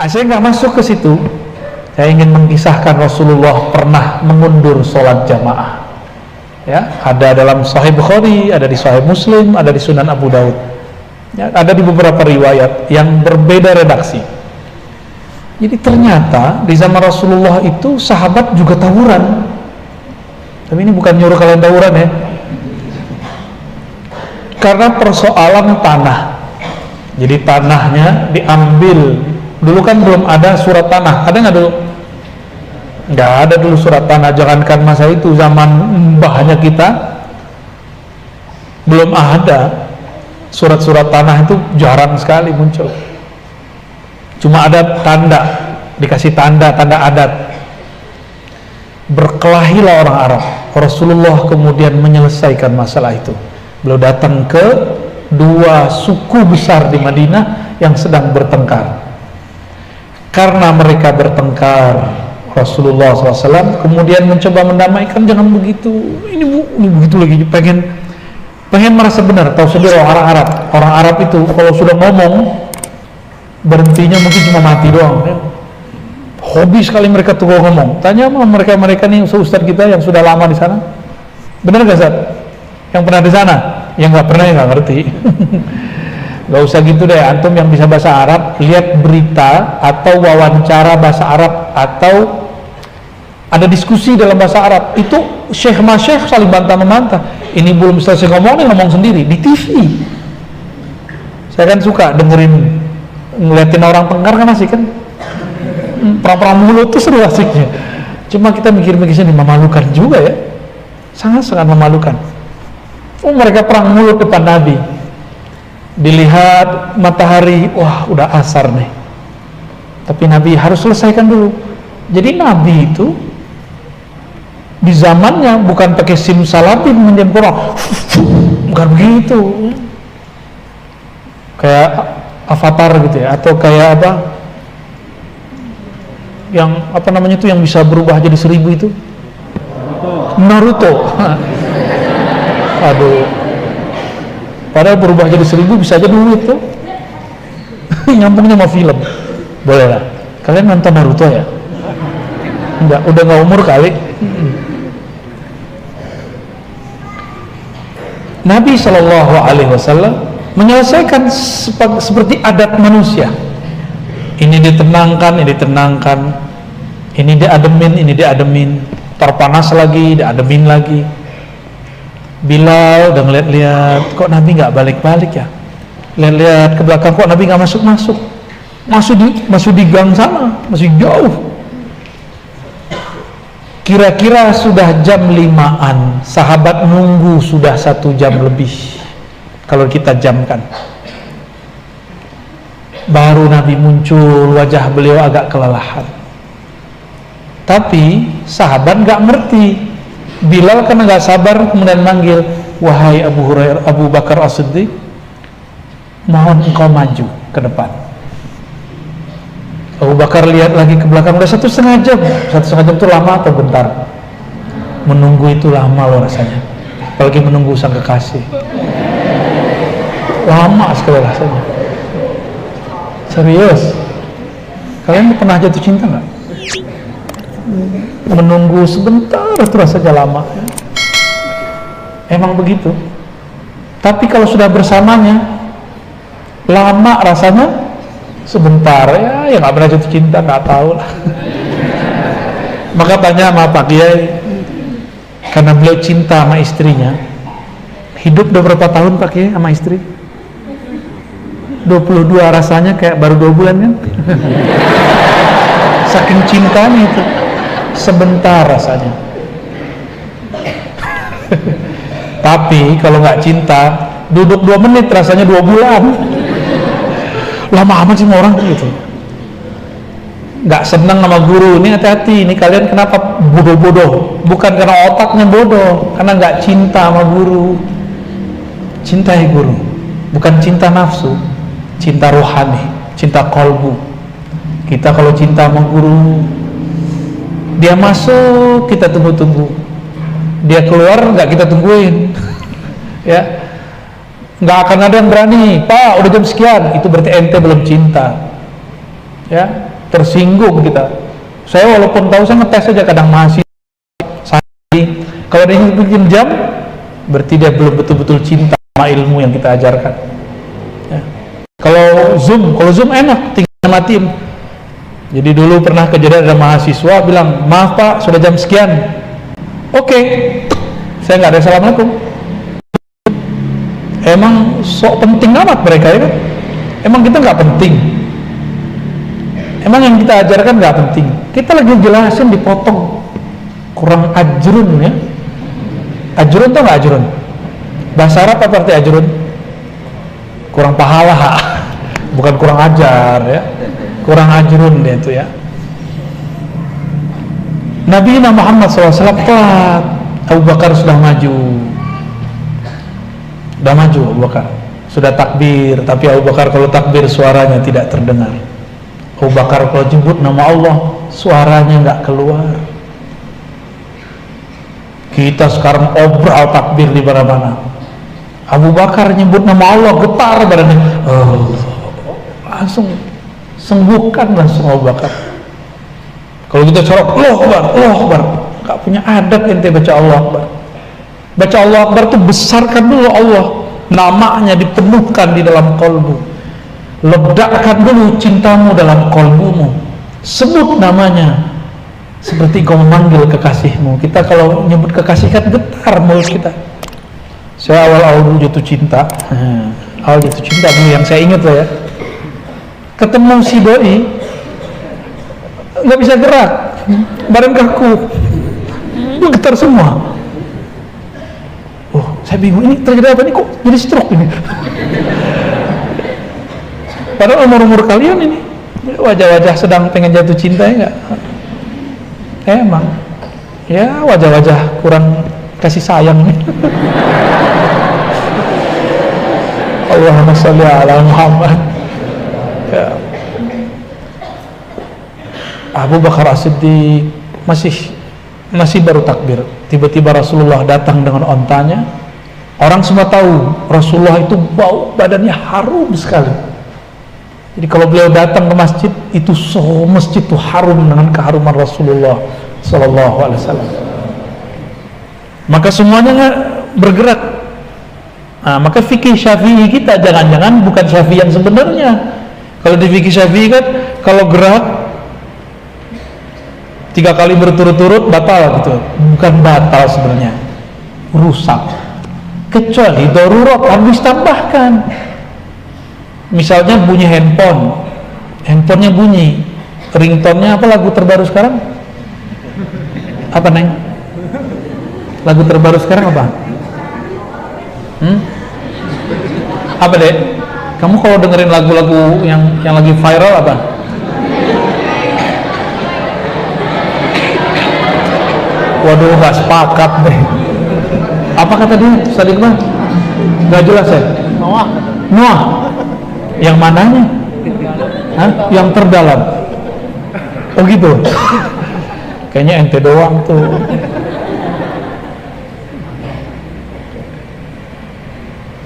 Saya nggak masuk ke situ. Saya ingin mengisahkan Rasulullah pernah mengundur sholat jamaah. Ya, ada dalam Sahih Bukhari, ada di Sahih Muslim, ada di Sunan Abu Daud. Ya, ada di beberapa riwayat yang berbeda redaksi. Jadi ternyata di zaman Rasulullah itu sahabat juga tawuran. Tapi ini bukan nyuruh kalian tawuran ya. Karena persoalan tanah. Jadi tanahnya diambil. Dulu kan belum ada surat tanah. Ada nggak dulu? Nggak ada dulu surat tanah. Jangankan masa itu, zaman mbahnya kita belum ada. Surat-surat tanah itu jarang sekali muncul. Cuma ada tanda, dikasih tanda adat. Berkelahilah orang Arab. Rasulullah kemudian menyelesaikan masalah itu. Beliau datang ke dua suku besar di Madinah yang sedang bertengkar. Karena mereka bertengkar, Rasulullah SAW kemudian mencoba mendamaikan. Jangan begitu, ini begitu lagi. Pengen merasa benar. Tahu sendiri orang Arab itu kalau sudah ngomong berhentinya mungkin cuma mati doang. Hobi sekali mereka tuh kalau ngomong. Tanya sama mereka nih ustaz kita yang sudah lama di sana. Benar gak Ustaz? Yang pernah di sana? Yang nggak pernah ya nggak ngerti. Gak usah gitu deh, antum yang bisa bahasa Arab lihat berita atau wawancara bahasa Arab atau ada diskusi dalam bahasa Arab, itu syekh masyekh saling bantah-membantah. Ini belum selesai ngomong, ngomong sendiri di TV. Saya kan suka dengerin, ngeliatin orang tengkar kan asik kan, perang-perang mulut tuh seru asiknya. Cuma kita mikir-mikirnya memalukan juga ya, sangat-sangat memalukan. Oh, mereka perang mulut depan Nabi. Dilihat matahari, wah udah asar nih. Tapi Nabi harus selesaikan dulu. Jadi Nabi itu di zamannya bukan pakai simsalabim menjemput, bukan begitu. Kayak avatar gitu ya, atau kayak apa? Yang apa namanya itu yang bisa berubah jadi 1000 itu? Naruto. Aduh. Padahal berubah jadi 1000 bisa aja duit tuh. Nyambungnya sama film. Boleh lah. Kalian nonton Naruto ya? Enggak, udah nggak umur kali. Nabi SAW menyelesaikan seperti adat manusia. Ini ditenangkan, ini ditenangkan. Ini diademin, ini diademin. Terpanas lagi, diademin lagi. Bilal udah ngeliat-liat, kok Nabi nggak balik-balik ya? Lihat-lihat ke belakang, kok Nabi nggak masuk-masuk? Masuk di gang sana, masih jauh. Kira-kira sudah jam 5-an, sahabat nunggu sudah 1 jam lebih. Kalau kita jamkan, baru Nabi muncul, wajah beliau agak kelelahan. Tapi sahabat nggak ngerti. Bilal karena nggak sabar kemudian manggil, wahai Abu Bakar As-Siddiq, mohon engkau maju ke depan. Abu Bakar lihat lagi ke belakang, udah 1,5 jam. 1,5 jam itu lama atau bentar? Menunggu itu lama loh rasanya, apalagi menunggu sang kekasih. Lama sekali rasanya. Serius, kalian pernah jatuh cinta nggak? Menunggu sebentar itu rasanya lama ya. Emang begitu. Tapi kalau sudah bersamanya lama rasanya sebentar ya. Yang nggak pernah jatuh cinta nggak tahu lah. Maka tanya sama Pak Kiai, karena beliau cinta sama istrinya. Hidup udah berapa tahun Pak Kiai sama istri? 22, rasanya kayak baru 2 bulan kan. Saking cintanya itu, sebentar rasanya. Tapi kalau nggak cinta, duduk 2 menit rasanya 2 bulan. Lama amat sih orang gitu. Nggak senang sama guru, ini hati-hati, ini kalian kenapa bodoh-bodoh? Bukan karena otaknya bodoh, karena nggak cinta sama guru. Cintai guru, bukan cinta nafsu, cinta rohani, cinta kolbu. Kita kalau cinta sama guru, dia masuk kita tunggu-tunggu, dia keluar nggak kita tungguin. Ya, nggak akan ada yang berani, Pak udah jam sekian, itu berarti ente belum cinta. Ya, tersinggung kita. Saya walaupun tahu, saya ngetes aja kadang masih kalau dia bikin jam, berarti dia belum betul-betul cinta sama ilmu yang kita ajarkan ya. Kalau Zoom enak, tinggal matiin. Jadi dulu pernah kejadian ada mahasiswa bilang, maaf Pak, sudah jam sekian. Oke, saya nggak ada assalamualaikum. Emang sok penting amat mereka ya kan? Emang kita nggak penting? Emang yang kita ajarkan nggak penting? Kita lagi jelasin dipotong, kurang ajrun ya. Ajrun tau nggak ajrun? Bahasa Arab apa arti ajrun? Kurang pahala, bukan kurang ajar ya. Kurang ajrun dia itu ya. Nabi Muhammad SAW telat, Abu Bakar sudah maju. Abu Bakar sudah takbir, tapi Abu Bakar kalau takbir suaranya tidak terdengar. Abu Bakar kalau jemput nama Allah suaranya nggak keluar. Kita sekarang obral takbir di mana-mana. Abu Bakar nyebut nama Allah getar badannya. Langsung sembuhkan langsung Abu Bakar. Kalau kita corok Allah Akbar, nggak punya adab ente baca Allah Akbar. Baca Allah Akbar tuh besarkan dulu Allah, namanya dipenuhkan di dalam kolbu. Ledakkan dulu cintamu dalam kolbumu. Sebut namanya seperti kau memanggil kekasihmu. Kita kalau nyebut kekasih kan getar mulut kita. Saya awal jatuh cinta, awal jatuh cinta dulu yang saya ingat lah ya. Ketemu si doi, nggak bisa gerak, badan kaku, getar semua. Saya bingung, ini terjadi apa nih, kok jadi stroke ini? Padahal umur kalian ini wajah-wajah sedang pengen jatuh cinta ya nggak? Emang ya wajah-wajah kurang kasih sayang nih. Allahumma sholli ala Muhammad ya. Abu Bakar As-Siddiq masih baru takbir, tiba-tiba Rasulullah datang dengan ontanya. Orang semua tahu Rasulullah itu bau badannya harum sekali. Jadi kalau beliau datang ke masjid itu masjid itu harum dengan keharuman Rasulullah Sallallahu Alaihi Wasallam. Maka semuanya bergerak. Nah, maka fikih Syafi'i kita jangan-jangan bukan Syafi'i yang sebenarnya. Kalau di fikih Syafi'i kan kalau gerak 3 kali berturut-turut batal gitu. Bukan batal sebenarnya, rusak. Kecuali darurat harus tambahkan. Misalnya bunyi handphonenya bunyi, ringtone-nya apa lagu terbaru sekarang? Apa Neng? Lagu terbaru sekarang apa? Apa Dek? Kamu kalau dengerin lagu-lagu yang lagi viral apa? Waduh, gak sepakat deh. Apa kata dia? Tadi Iqbal? Gak jelas ya? Noah. Yang mananya? Hah? Yang terdalam. Oh gitu. Kayaknya ente doang tuh.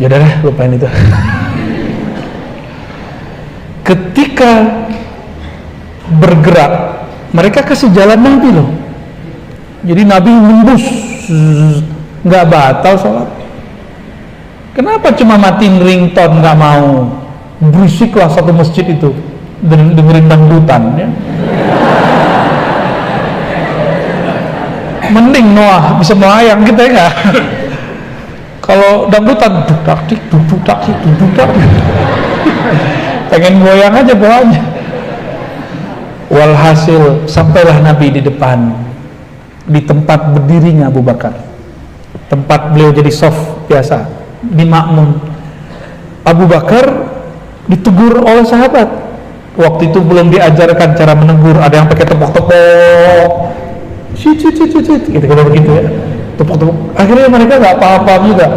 Ya udah deh, lupain itu. Ketika bergerak, mereka kasih jalan Nabi loh. Jadi Nabi nembus, nggak batal sholat. Kenapa cuma matiin ringtone nggak mau? Berisiklah satu masjid itu dengerin dangdutan ya. Mending Noah bisa melayang kita ya nggak? Kalau dangdutan duduk pengen goyang aja bawahnya. Walhasil sampailah Nabi di depan, di tempat berdirinya Abu Bakar, tempat beliau jadi soft biasa di makmum. Abu Bakar ditegur oleh sahabat. Waktu itu belum diajarkan cara menegur, ada yang pakai tepok-tepok, gitu begitu ya, tepok-tepok. Akhirnya mereka nggak paham juga.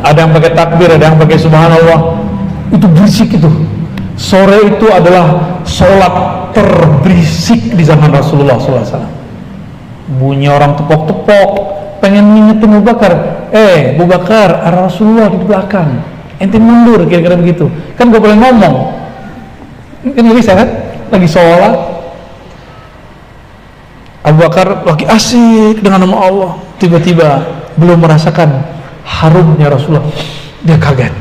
Ada yang pakai takbir, ada yang pakai subhanallah. Itu berisik itu. Sore itu adalah sholat terberisik di zaman Rasulullah SAW. Bunyi orang tepok-tepok, pengen ngingetin Abu Bakar. Abu Bakar, ada Rasulullah di belakang. Ente mundur, kira-kira begitu. Kan gak boleh ngomong. Kan gak bisa kan? lagi sholat. Abu Bakar lagi asik dengan nama Allah, tiba-tiba belum merasakan harumnya Rasulullah, dia kaget.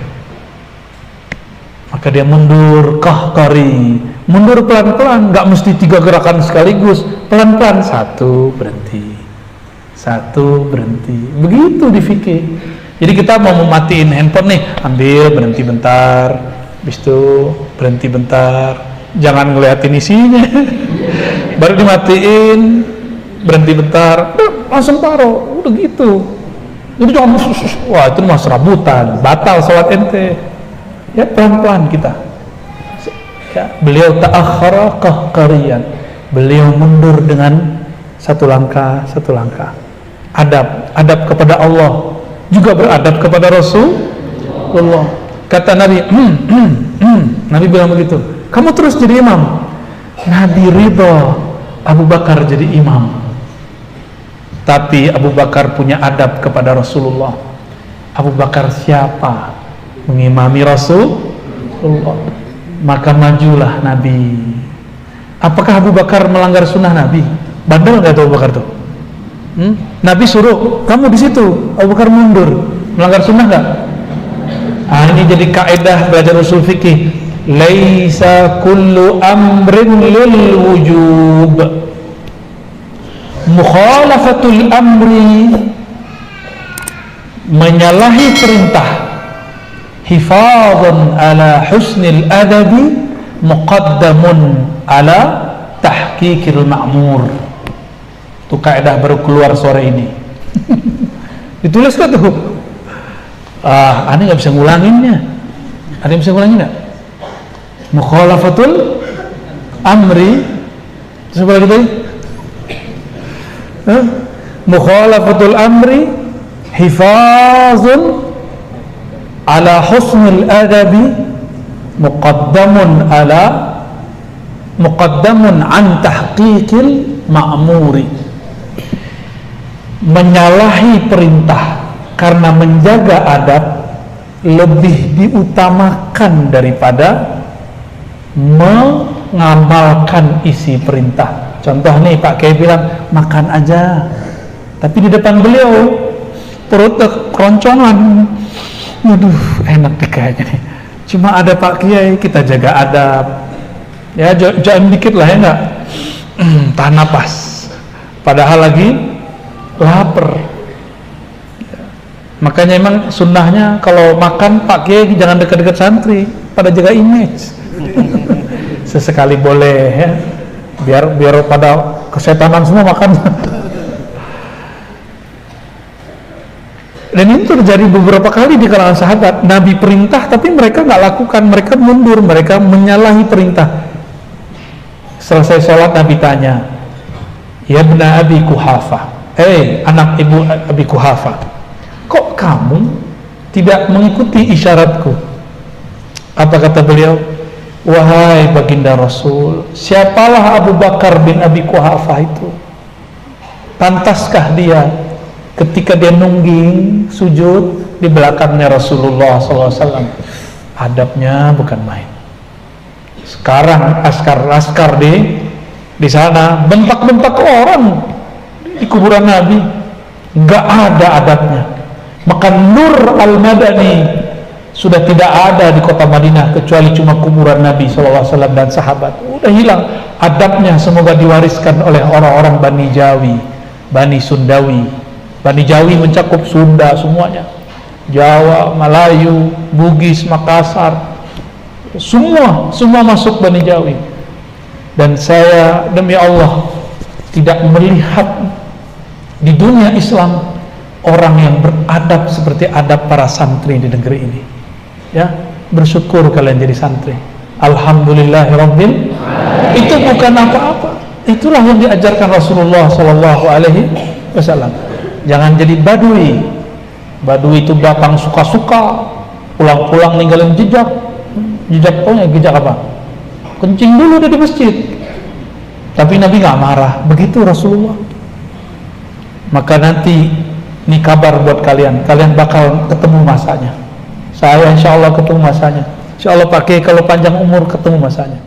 Maka dia mundur, kahkari, mundur pelan-pelan, nggak mesti 3 gerakan sekaligus, pelan-pelan, 1 berhenti, 1 berhenti, begitu di fikih. Jadi kita mau mematiin handphone nih, ambil, berhenti bentar, habis itu berhenti bentar, jangan ngeliatin isinya, baru dimatiin, berhenti bentar, langsung taruh, udah gitu. Jadi jangan, wah itu mas rabutan, batal sholat ente. Ya pelan-pelan kita. Ya, beliau ta'akhara qahqariyan, beliau mundur dengan 1 langkah 1 langkah. Adab kepada Allah, juga beradab kepada Rasulullah. Kata Nabi, Nabi bilang begitu, kamu terus jadi imam. Nabi ridha Abu Bakar jadi imam. Tapi Abu Bakar punya adab kepada Rasulullah. Abu Bakar siapa? Mengimami Rasulullah. Maka majulah Nabi. Apakah Abu Bakar melanggar sunnah Nabi? Bandel nggak tuh Abu Bakar tuh? Nabi suruh kamu di situ, Abu Bakar mundur, melanggar sunnah nggak? Ini jadi kaidah belajar usul fikih. Laisa kullu amrin lil wujub. Mukhalafatul amri, menyalahi perintah, hifadhan ala husnil adabi, muqaddamun ala tahqiqil ma'mur. Itu kaidah baru keluar sore ini. Ditulis kan tuh. Ani nggak bisa ngulanginnya. Ada yang bisa ngulangin nggak? Mukhalafatul amri, coba lagi tadi. Mukhalafatul amri hifazun ala husnil adabi, muqaddamun an tahqiqil ma'muri. Menyalahi perintah karena menjaga adab lebih diutamakan daripada mengamalkan isi perintah. Contoh nih, Pak Kiai bilang makan aja, tapi di depan beliau perut keroncongan, waduh enak deh kayaknya nih. Cuma ada Pak Kiai, kita jaga adab, ya jangan dikit lah ya enggak, tahan napas, padahal lagi lapar. Makanya emang sunnahnya kalau makan Pak Kiai jangan dekat-dekat santri, pada jaga image. Sesekali boleh ya, biar pada kesetanan semua makan. Dan ini terjadi beberapa kali di kalangan sahabat. Nabi perintah tapi mereka nggak lakukan, mereka mundur, mereka menyalahi perintah. Selesai sholat Nabi tanya, ya bna Abi Kuhafa, anak ibu Abi Kuhafa, kok kamu tidak mengikuti isyaratku? Apa kata beliau? Wahai baginda Rasul, siapalah Abu Bakar bin Abi Kuhafa itu? Pantaskah dia ketika dia nungging sujud di belakangnya Rasulullah SAW? Adabnya bukan main. Sekarang askar di sana bentak-bentak orang di kuburan Nabi, nggak ada adabnya. Maka Nur Al-Madani sudah tidak ada di kota Madinah kecuali cuma kuburan Nabi SAW dan sahabat. Udah hilang adabnya. Semoga diwariskan oleh orang-orang Bani Jawi, Bani Sundawi. Bani Jawi mencakup Sunda semuanya, Jawa, Melayu, Bugis, Makassar, semua masuk Bani Jawi. Dan saya demi Allah tidak melihat di dunia Islam orang yang beradab seperti adab para santri di negeri ini. Ya, bersyukur kalian jadi santri. Alhamdulillahirabbil. Itu bukan apa-apa. Itulah yang diajarkan Rasulullah SAW. Jangan jadi badui. Badui itu datang suka-suka, pulang-pulang ninggalin jejak. Jejak apa? Kencing dulu di masjid. Tapi Nabi nggak marah. Begitu Rasulullah. Maka nanti ini kabar buat kalian bakal ketemu masanya. Saya insya Allah ketemu masanya. Insya Allah pakai kalau panjang umur ketemu masanya.